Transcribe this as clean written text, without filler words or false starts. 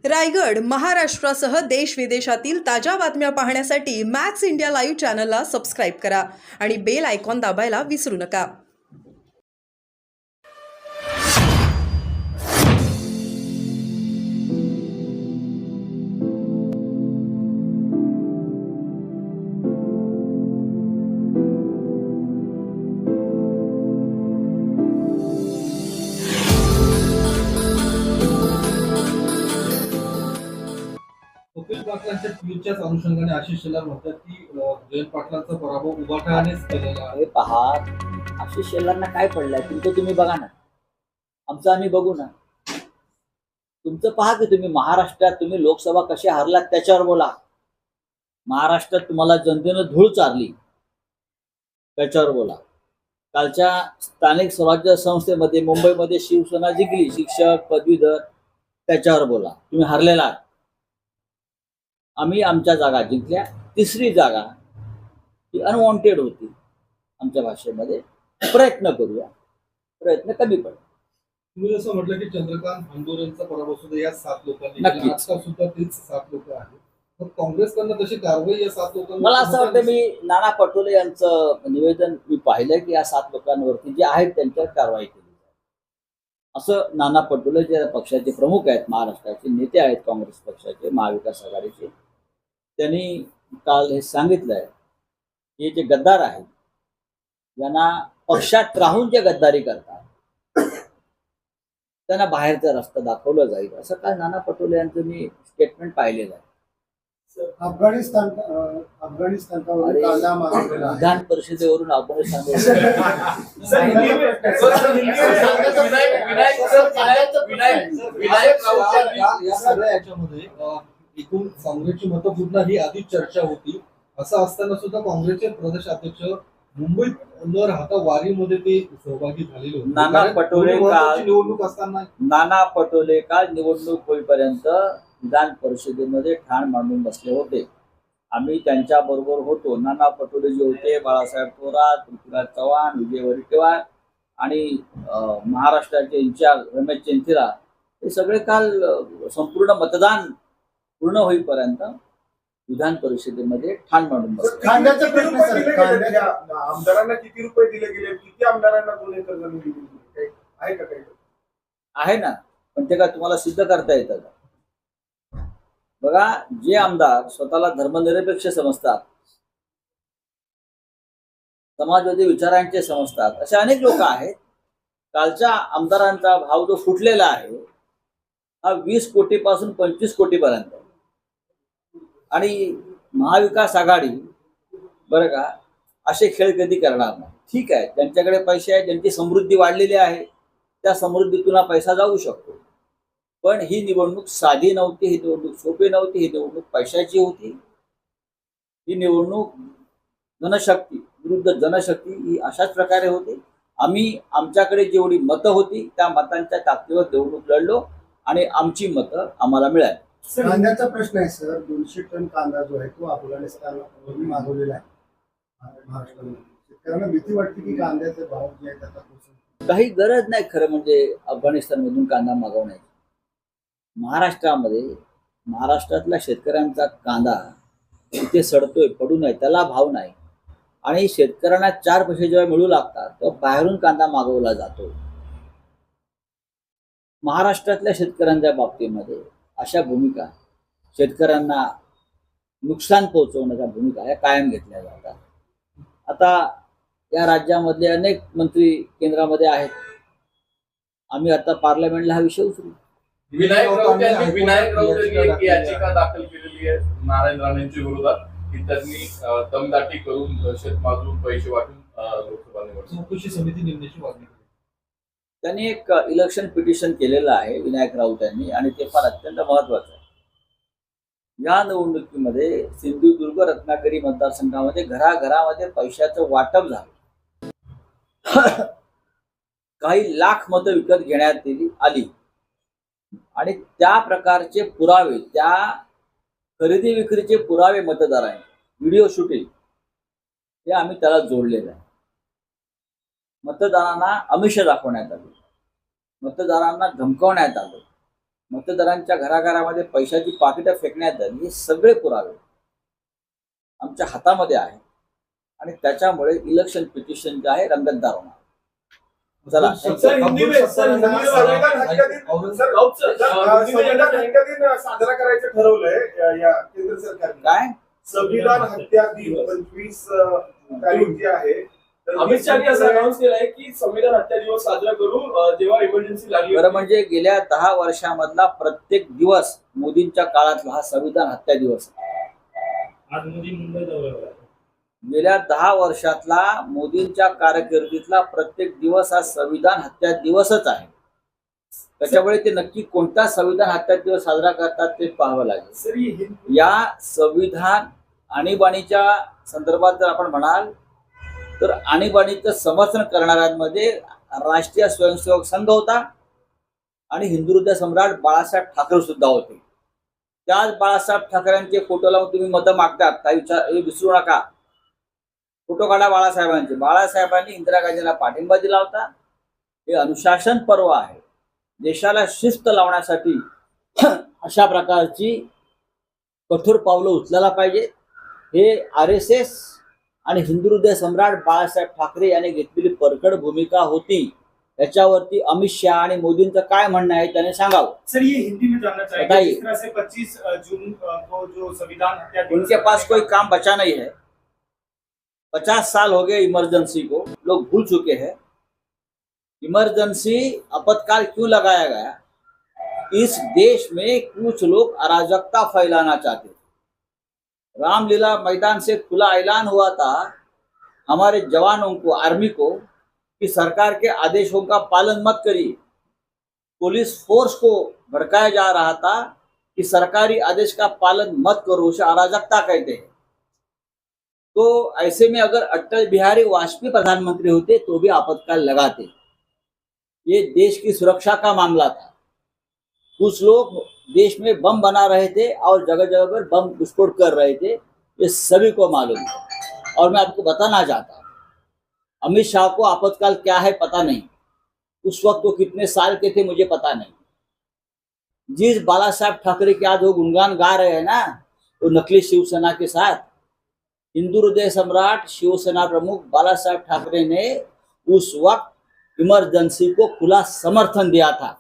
रायगड, महाराष्ट्रासह देश विदेशातील ताज्या बातम्या पाहण्यासाठी मॅक्स इंडिया लाईव्ह चॅनलला सबस्क्राईब करा आणि बेल आयकॉन दाबायला विसरू नका. कपिल पाटलांच्या ट्विटच्याच अनुषंगाने आशिष शेलार म्हणतात की जयंत पाटलांचा पराभव उभाटानेच केलेला आहे. हे पहा, आशिष शेलारना काय पडलंय तुमचं तुम्ही बघा ना, आमचं आम्ही बघू ना. तुमचं पहा की तुम्ही महाराष्ट्रात तुम्ही लोकसभा कशी हारलात त्याच्यावर बोला. महाराष्ट्रात तुम्हाला जनतेनं धूळ चारली त्याच्यावर बोला. कालच्या स्थानिक स्वराज्य संस्थेमध्ये मुंबईमध्ये शिवसेना जिंकली, शिक्षक पदवीधर, त्याच्यावर बोला. तुम्ही हारलेला आहात. आम्ही आमच्या जागा जिंकल्या. तिसरी जागा ही अनवॉन्टेड होती. आमच्या भाषेमध्ये प्रयत्न करूया, प्रयत्न कमी पडला. तुम्ही जसं म्हटलं की चंद्रकांत हंडोरेंचा पराभव सुद्धा या 7 लोकांनी नक्कीच. केला. आजकाल सुद्धा तेच 7 लोक आहेत. तर काँग्रेसकडनं तशी कारवाई या 7 लोकांवर मला असं वाटतं, मी नाना पटोले यांचं निवेदन मी पाहिलं की या 7 लोकांवरती जे आहेत त्यांच्यावर कारवाई केली जाईल असं. नाना पटोले जे पक्षाचे प्रमुख आहेत, महाराष्ट्राचे नेते आहेत काँग्रेस पक्षाचे, महाविकास आघाडीचे, त्यांनी काल हे सांगितलंय की जे गद्दार आहेत, ज्यांना पक्षात राहून जे गद्दारी करतात त्यांना बाहेरचा रस्ता दाखवला जाईल असं काल नाना पटोले यांचं मी स्टेटमेंट पाहिलेलं आहे. अफगाणिस्तानवर कांदा मागवलेला आहे. विधान परिषदेवरून अफगाणिस्तान या सगळ्या याच्यामध्ये एकूण काँग्रेसची मतं पुन्हा ही आधी चर्चा होती. असं असताना सुद्धा काँग्रेसचे प्रदेश अध्यक्ष मुंबईत न राहता वारीमध्ये ते सहभागी झालेले होते. नाना कारण पटोले महत्त्वाची काल- निवडणूक असताना नाना पटोले काल निवडणूक होईपर्यंत विधान परिषदेमध्ये ठाण मांडून बसले होते. आम्ही त्यांच्या बरोबर होतो. नाना पटोले जे होते, बाळासाहेब थोरात, पृथ्वीराज चव्हाण, विजय वडेट्टीवार आणि महाराष्ट्राचे इन्चार्ज रमेश चेंथिरा, हे सगळे काल संपूर्ण मतदान पूर्ण होईपर्यंत विधान परिषदेमध्ये ठाण मांडून बसले. कांद्याचा प्रश्न सर, कांद्याच्या आमदारांना किती रुपये दिले गेले, किती आमदारांना 2 एकर जमीन दिली गेली, आहे का काही? आहे ना, पण ते काय तुम्हाला सिद्ध करता येतं का? बघा, जे आमदार स्वतःला धर्मनिरपेक्ष समजतात, समाजवादी विचारांचे समजतात, असे अनेक लोक आहेत. कालच्या आमदारांचा भाव जो फुटलेला आहे हा 20 कोटीपासून 25 कोटीपर्यंत. आणि महाविकास आघाडी बरं का असे खेळ कधी करणार नाही. ठीक आहे, त्यांच्याकडे पैसे आहेत, त्यांची समृद्धी वाढलेली आहे, त्या समृद्धीतून हा पैसा जाऊ शकतो. पण ही निवडणूक साधी नव्हती, ही निवडणूक सोपी नव्हती, ही निवडणूक पैशाची होती. ही निवडणूक जनशक्ती विरुद्ध जनशक्ती ही अशाच प्रकारे होती. आम्ही आमच्याकडे जेवढी मतं होती त्या मतांच्या ताकदीवर निवडणूक लढलो आणि आमची मतं आम्हाला मिळाली. कांद्याचा प्रश्न आहे सर. 200 टन कांदा जो आहे तो अफगाणिस्तानवरून मागवलेला आहे महाराष्ट्रामध्ये. शेतकऱ्यांना भीती वाटते की कांद्याचे भाव जे आहेत आता कोसळतील. काही गरज नाही खरं म्हणजे अफगाणिस्तानमधून कांदा मागवण्याची. महाराष्ट्रातल्या शेतकऱ्यांचा कांदा इथे सडतोय, पडू नये, त्याला भाव नाही. आणि शेतकऱ्यांना 4 पैसे जेव्हा मिळू लागतात तेव्हा बाहेरून कांदा मागवला जातो. महाराष्ट्रातल्या शेतकऱ्यांच्या बाबतीमध्ये अशा भूमिका, शेतकऱ्यांना नुकसान पोहोचवण्याच्या भूमिका या कायम घेतल्या जातात. आता या राज्यामधले अनेक मंत्री केंद्रामध्ये आहेत. आम्ही आता पार्लमेंटला हा विषय उचलू. विनायक राऊत यांनी एक याचिका दाखल केलेली आहे नारायण राणेंच्या विरोधात की त्यांनी दमदाटी करून शेतमाजूर पैसे वाटून लोकसभा निवडणूक चौकशी समिती नेमण्याची मागणी केली. त्यांनी एक इलेक्शन पिटिशन केलेलं आहे विनायक राऊत यांनी, आणि ते फार अत्यंत महत्वाचं आहे. या निवडणुकीमध्ये सिंधुदुर्ग रत्नागिरी मतदारसंघामध्ये घराघरामध्ये पैशाचं वाटप झालं. काही लाख मतं विकत घेण्यात आली आणि त्या प्रकारचे पुरावे, त्या खरेदी विक्रीचे पुरावे मतदारांनी, व्हिडिओ शूटिंग, हे आम्ही त्याला जोडलेलं आहे. मतदारांना आमिष दाखवण्यात आली, मतदारांना धमकवण्यात आलं, मतदारांच्या घराघरामध्ये पैशाची पाकिटं फेकण्यात आली, हे सगळे पुरावे आमच्या हातामध्ये आहे आणि त्याच्यामुळे इलेक्शन पिटिशन जे आहे रंगतदार होणार. चला, सर, हिंदी में संविधान हत्या दिन साजरा करायचं ठरवलंय या केंद्र सरकारने. काय संविधान हत्या दिन 25 तारीख जी आहे, तर अमित शहानी असं अनाऊन्स केलंय की संविधान हत्या दिवस साजरा करू जेव्हा इमर्जन्सी लागली बरं, म्हणजे गेल्या 10 वर्षामधला प्रत्येक दिवस मोदींच्या काळातला हा संविधान हत्या दिवस आहे. आज मोदी मुंबई दौऱ्यावर आहे. गेल्या 10 वर्षातला मोदींच्या कारकिर्दीतला प्रत्येक दिवस हा संविधान हत्या दिवसच आहे. त्याच्यामुळे ते नक्की कोणता संविधान हत्या दिवस साजरा करतात ते पाहावं लागेल. सर ही या संविधान आणीबाणीच्या संदर्भात जर आपण म्हणाल तर आणीबाणीचं समर्थन करणाऱ्यांमध्ये राष्ट्रीय स्वयंसेवक संघ होता आणि हिंदू हृदय सम्राट बाळासाहेब ठाकरे सुद्धा होते. त्याच बाळासाहेब ठाकरेंचे फोटो लावून तुम्ही मतं मागतात, काही हे विसरू नका. फोटो काढा बाळासाहेबांचे. बाळासाहेबांनी इंदिरा गांधींना पाठिंबा दिला होता. हे अनुशासन पर्व आहे. देशाला शिस्त लावण्यासाठी अशा प्रकारची कठोर पावलं उचलायला पाहिजे. हे RSS आणि हिंदू हृदय सम्राट बाळासाहेब ठाकरे यांनी घेतलेली परखड भूमिका होती. याच्यावरती अमित शहा आणि मोदींचं काय म्हणणं आहे त्याने सांगावं. सर ये हिंदी में जानना चाहेंगे बताइए। जिस तरह से 25 जून को जो संविधान हत्या दिवस उनके पास कोई काम बचा नहीं है. 50 साल हो गए इमरजेंसी को, लोग भूल चुके हैं. इमरजेंसी आपातकाल क्यों लगाया गया? इस देश में कुछ लोग अराजकता फैलाना चाहते थे. रामलीला मैदान से खुला ऐलान हुआ था हमारे जवानों को, आर्मी को, कि सरकार के आदेशों का पालन मत करिए. पुलिस फोर्स को भड़काया जा रहा था कि सरकारी आदेश का पालन मत करो, उसे अराजकता कहते हैं. तो ऐसे में अगर अटल बिहारी वाजपेयी प्रधानमंत्री होते तो भी आपातकाल लगाते. ये देश की सुरक्षा का मामला था. कुछ लोग देश में बम बना रहे थे और जगह जगह पर बम विस्फोट कर रहे थे, ये सभी को मालूम है. और मैं आपको बताना चाहता हूँ, अमित शाह को आपातकाल क्या है पता नहीं. उस वक्त वो कितने साल के थे मुझे पता नहीं. जिस बाला साहब ठाकरे के आज वो गुणगान गा रहे हैं ना, वो नकली शिवसेना के साथ. हिंदू हृदय सम्राट शिवसेना प्रमुख बाला साहब ठाकरे ने उस वक्त इमरजेंसी को खुला समर्थन दिया था.